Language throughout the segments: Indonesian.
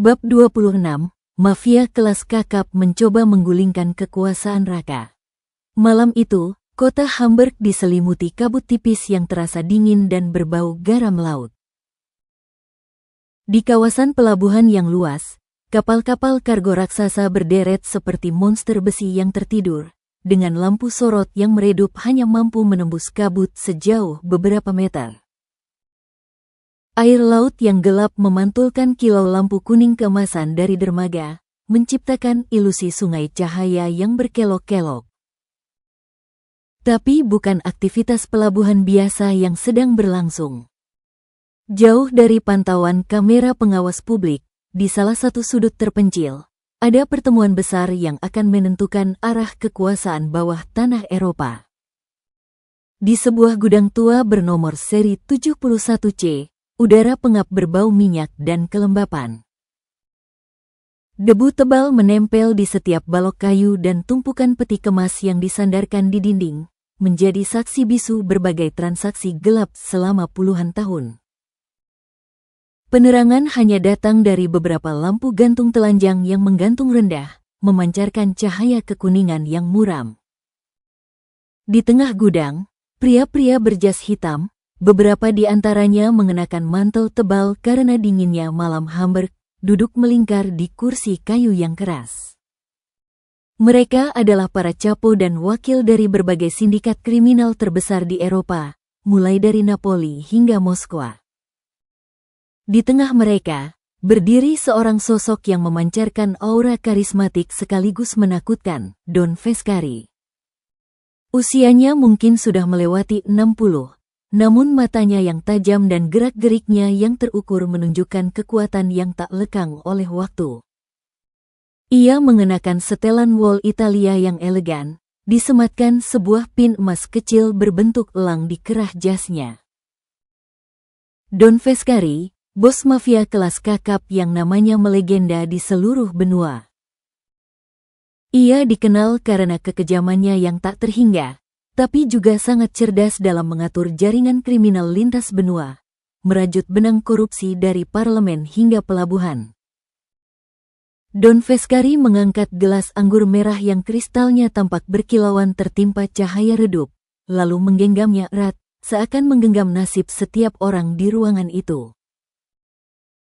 Bab 26, Mafia kelas kakap mencoba menggulingkan kekuasaan Raka. Malam itu, kota Hamburg diselimuti kabut tipis yang terasa dingin dan berbau garam laut. Di kawasan pelabuhan yang luas, kapal-kapal kargo raksasa berderet seperti monster besi yang tertidur, dengan lampu sorot yang meredup hanya mampu menembus kabut sejauh beberapa meter. Air laut yang gelap memantulkan kilau lampu kuning keemasan dari dermaga, menciptakan ilusi sungai cahaya yang berkelok-kelok. Tapi bukan aktivitas pelabuhan biasa yang sedang berlangsung. Jauh dari pantauan kamera pengawas publik, di salah satu sudut terpencil, ada pertemuan besar yang akan menentukan arah kekuasaan bawah tanah Eropa. Di sebuah gudang tua bernomor seri 71C, udara pengap berbau minyak dan kelembapan. Debu tebal menempel di setiap balok kayu dan tumpukan peti kemas yang disandarkan di dinding, menjadi saksi bisu berbagai transaksi gelap selama puluhan tahun. Penerangan hanya datang dari beberapa lampu gantung telanjang yang menggantung rendah, memancarkan cahaya kekuningan yang muram. Di tengah gudang, pria-pria berjas hitam, beberapa di antaranya mengenakan mantel tebal karena dinginnya malam Hamburg, duduk melingkar di kursi kayu yang keras. Mereka adalah para capo dan wakil dari berbagai sindikat kriminal terbesar di Eropa, mulai dari Napoli hingga Moskwa. Di tengah mereka, berdiri seorang sosok yang memancarkan aura karismatik sekaligus menakutkan, Don Foscari. Usianya mungkin sudah melewati 60. Namun matanya yang tajam dan gerak-geriknya yang terukur menunjukkan kekuatan yang tak lekang oleh waktu. Ia mengenakan setelan wol Italia yang elegan, disematkan sebuah pin emas kecil berbentuk elang di kerah jasnya. Don Foscari, bos mafia kelas kakap yang namanya melegenda di seluruh benua. Ia dikenal karena kekejamannya yang tak terhingga, tapi juga sangat cerdas dalam mengatur jaringan kriminal lintas benua, merajut benang korupsi dari parlemen hingga pelabuhan. Don Foscari mengangkat gelas anggur merah yang kristalnya tampak berkilauan tertimpa cahaya redup, lalu menggenggamnya erat, seakan menggenggam nasib setiap orang di ruangan itu.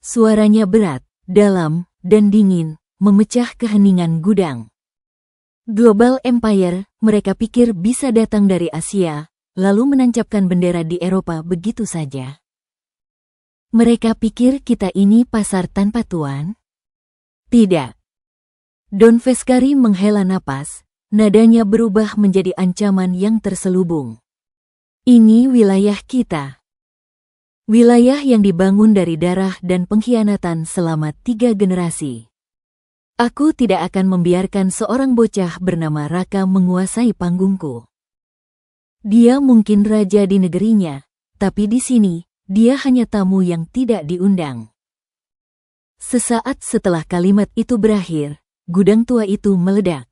Suaranya berat, dalam, dan dingin, memecah keheningan gudang. Global Empire, mereka pikir bisa datang dari Asia, lalu menancapkan bendera di Eropa begitu saja. Mereka pikir kita ini pasar tanpa tuan? Tidak. Don Foscari menghela napas, nadanya berubah menjadi ancaman yang terselubung. Ini wilayah kita. Wilayah yang dibangun dari darah dan pengkhianatan selama 3 generasi. Aku tidak akan membiarkan seorang bocah bernama Raka menguasai panggungku. Dia mungkin raja di negerinya, tapi di sini, dia hanya tamu yang tidak diundang. Sesaat setelah kalimat itu berakhir, gudang tua itu meledak.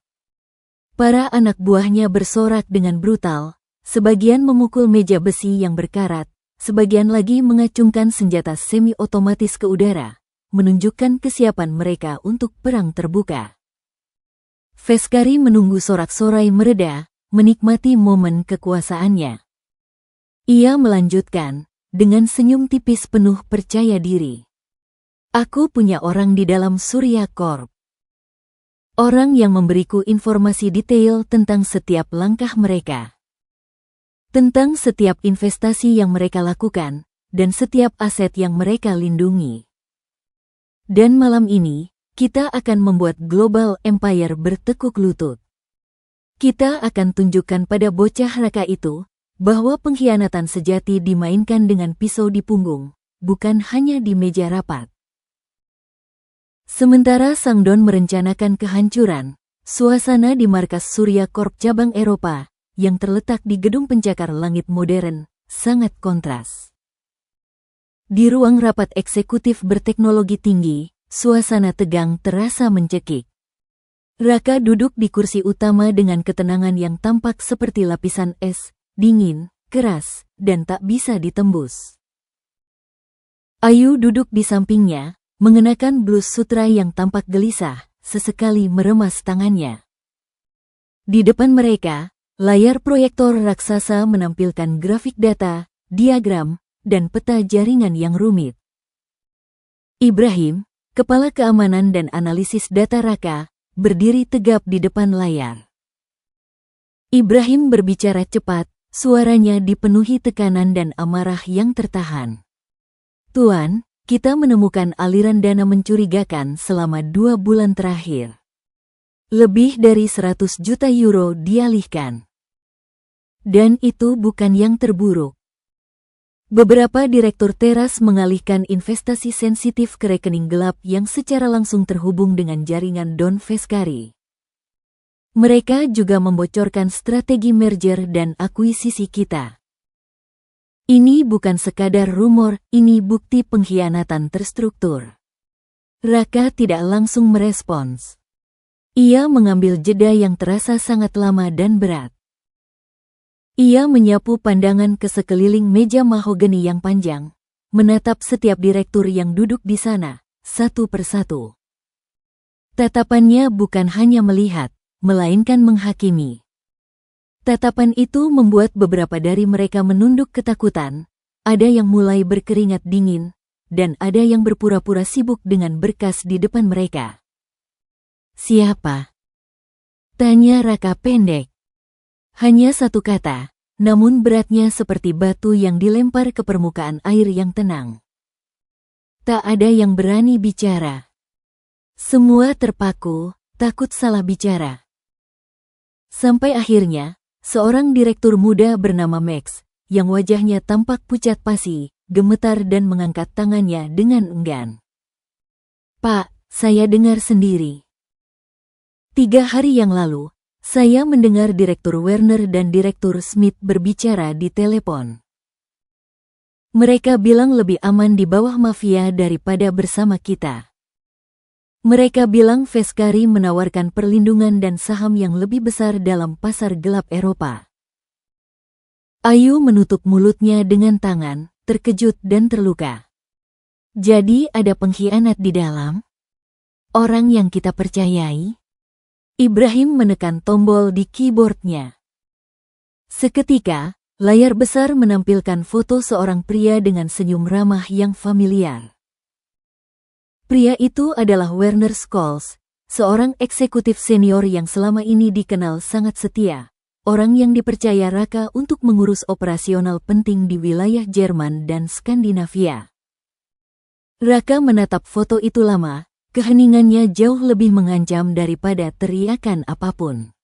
Para anak buahnya bersorak dengan brutal, sebagian memukul meja besi yang berkarat, sebagian lagi mengacungkan senjata semi-otomatis ke udara, menunjukkan kesiapan mereka untuk perang terbuka. Foscari menunggu sorak-sorai mereda, menikmati momen kekuasaannya. Ia melanjutkan, dengan senyum tipis penuh percaya diri. Aku punya orang di dalam Surya Corp. Orang yang memberiku informasi detail tentang setiap langkah mereka. Tentang setiap investasi yang mereka lakukan, dan setiap aset yang mereka lindungi. Dan malam ini, kita akan membuat Global Empire bertekuk lutut. Kita akan tunjukkan pada bocah Raka itu, bahwa pengkhianatan sejati dimainkan dengan pisau di punggung, bukan hanya di meja rapat. Sementara Sang Don merencanakan kehancuran, suasana di markas Surya Corp cabang Eropa, yang terletak di gedung pencakar langit modern, sangat kontras. Di ruang rapat eksekutif berteknologi tinggi, suasana tegang terasa mencekik. Raka duduk di kursi utama dengan ketenangan yang tampak seperti lapisan es, dingin, keras, dan tak bisa ditembus. Ayu duduk di sampingnya, mengenakan blus sutra yang tampak gelisah, sesekali meremas tangannya. Di depan mereka, layar proyektor raksasa menampilkan grafik data, diagram, dan peta jaringan yang rumit. Ibrahim, kepala keamanan dan analisis data Raka, berdiri tegap di depan layar. Ibrahim berbicara cepat, suaranya dipenuhi tekanan dan amarah yang tertahan. Tuan, kita menemukan aliran dana mencurigakan selama 2 bulan terakhir. Lebih dari 100 juta euro dialihkan. Dan itu bukan yang terburuk. Beberapa direktur teras mengalihkan investasi sensitif ke rekening gelap yang secara langsung terhubung dengan jaringan Don Feskari. Mereka juga membocorkan strategi merger dan akuisisi kita. Ini bukan sekadar rumor, ini bukti pengkhianatan terstruktur. Raka tidak langsung merespons. Ia mengambil jeda yang terasa sangat lama dan berat. Ia menyapu pandangan ke sekeliling meja mahogani yang panjang, menatap setiap direktur yang duduk di sana, satu persatu. Tatapannya bukan hanya melihat, melainkan menghakimi. Tatapan itu membuat beberapa dari mereka menunduk ketakutan, ada yang mulai berkeringat dingin, dan ada yang berpura-pura sibuk dengan berkas di depan mereka. Siapa? Tanya Raka pendek. Hanya satu kata, namun beratnya seperti batu yang dilempar ke permukaan air yang tenang. Tak ada yang berani bicara. Semua terpaku, takut salah bicara. Sampai akhirnya, seorang direktur muda bernama Max, yang wajahnya tampak pucat pasi, gemetar dan mengangkat tangannya dengan enggan. Pak, saya dengar sendiri. 3 hari yang lalu, saya mendengar Direktur Werner dan Direktur Smith berbicara di telepon. Mereka bilang lebih aman di bawah mafia daripada bersama kita. Mereka bilang Feskari menawarkan perlindungan dan saham yang lebih besar dalam pasar gelap Eropa. Ayu menutup mulutnya dengan tangan, terkejut dan terluka. Jadi ada pengkhianat di dalam? Orang yang kita percayai? Ibrahim menekan tombol di keyboardnya. Seketika, layar besar menampilkan foto seorang pria dengan senyum ramah yang familiar. Pria itu adalah Werner Scholes, seorang eksekutif senior yang selama ini dikenal sangat setia, orang yang dipercaya Raka untuk mengurus operasional penting di wilayah Jerman dan Skandinavia. Raka menatap foto itu lama, keheningannya jauh lebih mengancam daripada teriakan apapun.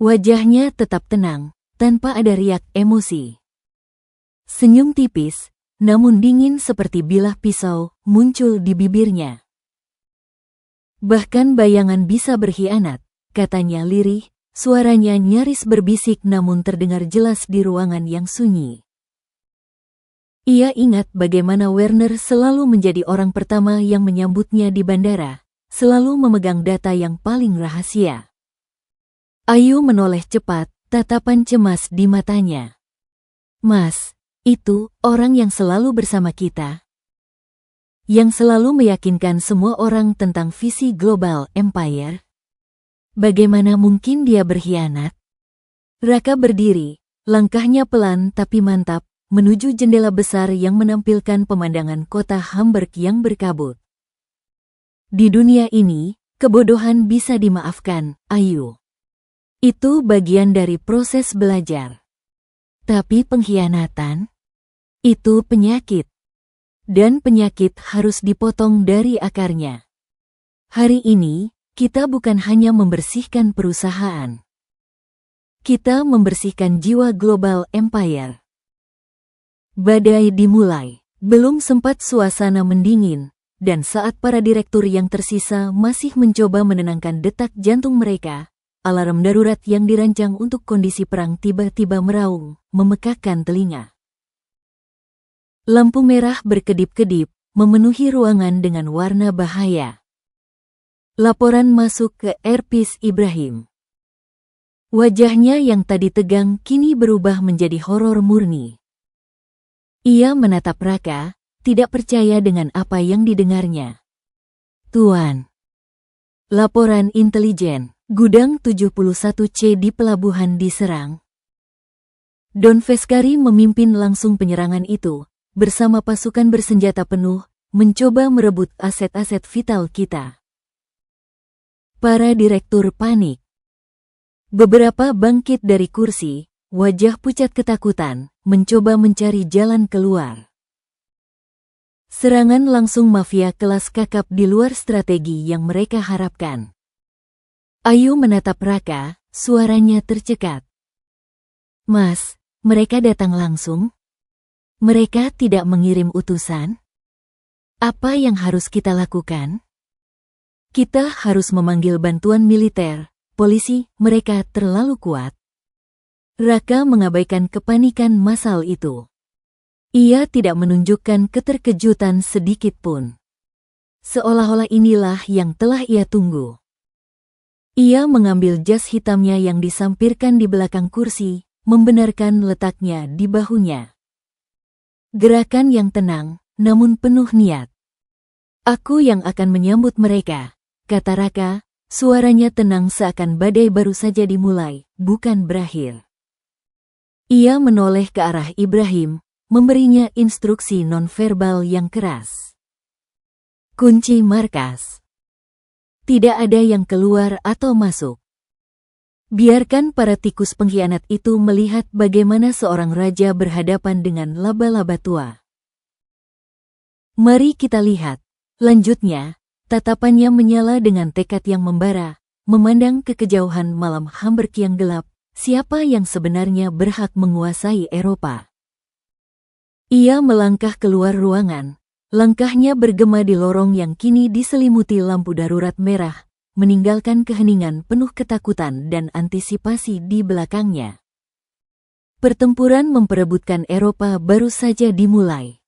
Wajahnya tetap tenang, tanpa ada riak emosi. Senyum tipis, namun dingin seperti bilah pisau, muncul di bibirnya. Bahkan bayangan bisa berkhianat, katanya lirih, suaranya nyaris berbisik namun terdengar jelas di ruangan yang sunyi. Ia ingat bagaimana Werner selalu menjadi orang pertama yang menyambutnya di bandara, selalu memegang data yang paling rahasia. Ayu menoleh cepat, tatapan cemas di matanya. Mas, itu orang yang selalu bersama kita. Yang selalu meyakinkan semua orang tentang visi global empire. Bagaimana mungkin dia berkhianat? Raka berdiri, langkahnya pelan tapi mantap, menuju jendela besar yang menampilkan pemandangan kota Hamburg yang berkabut. Di dunia ini, kebodohan bisa dimaafkan, Ayu. Itu bagian dari proses belajar. Tapi pengkhianatan? Itu penyakit. Dan penyakit harus dipotong dari akarnya. Hari ini, kita bukan hanya membersihkan perusahaan. Kita membersihkan jiwa global empire. Badai dimulai. Belum sempat suasana mendingin, dan saat para direktur yang tersisa masih mencoba menenangkan detak jantung mereka, alarm darurat yang dirancang untuk kondisi perang tiba-tiba meraung, memekakkan telinga. Lampu merah berkedip-kedip, memenuhi ruangan dengan warna bahaya. Laporan masuk ke earpiece Ibrahim. Wajahnya yang tadi tegang kini berubah menjadi horor murni. Ia menatap Raka, tidak percaya dengan apa yang didengarnya. Tuan. Laporan intelijen, gudang 71C di pelabuhan diserang. Don Feskari memimpin langsung penyerangan itu, bersama pasukan bersenjata penuh, mencoba merebut aset-aset vital kita. Para direktur panik. Beberapa bangkit dari kursi, wajah pucat ketakutan, mencoba mencari jalan keluar. Serangan langsung mafia kelas kakap di luar strategi yang mereka harapkan. Ayu menatap Raka, suaranya tercekat. Mas, mereka datang langsung? Mereka tidak mengirim utusan? Apa yang harus kita lakukan? Kita harus memanggil bantuan militer, polisi, mereka terlalu kuat. Raka mengabaikan kepanikan massal itu. Ia tidak menunjukkan keterkejutan sedikit pun. Seolah-olah inilah yang telah ia tunggu. Ia mengambil jas hitamnya yang disampirkan di belakang kursi, membenarkan letaknya di bahunya. Gerakan yang tenang, namun penuh niat. Aku yang akan menyambut mereka, kata Raka, suaranya tenang seakan badai baru saja dimulai, bukan berakhir. Ia menoleh ke arah Ibrahim, memberinya instruksi nonverbal yang keras. Kunci markas. Tidak ada yang keluar atau masuk. Biarkan para tikus pengkhianat itu melihat bagaimana seorang raja berhadapan dengan laba-laba tua. Mari kita lihat. Lanjutnya, tatapannya menyala dengan tekad yang membara, memandang ke kejauhan malam Hamburg yang gelap, siapa yang sebenarnya berhak menguasai Eropa. Ia melangkah keluar ruangan, langkahnya bergema di lorong yang kini diselimuti lampu darurat merah, meninggalkan keheningan penuh ketakutan dan antisipasi di belakangnya. Pertempuran memperebutkan Eropa baru saja dimulai.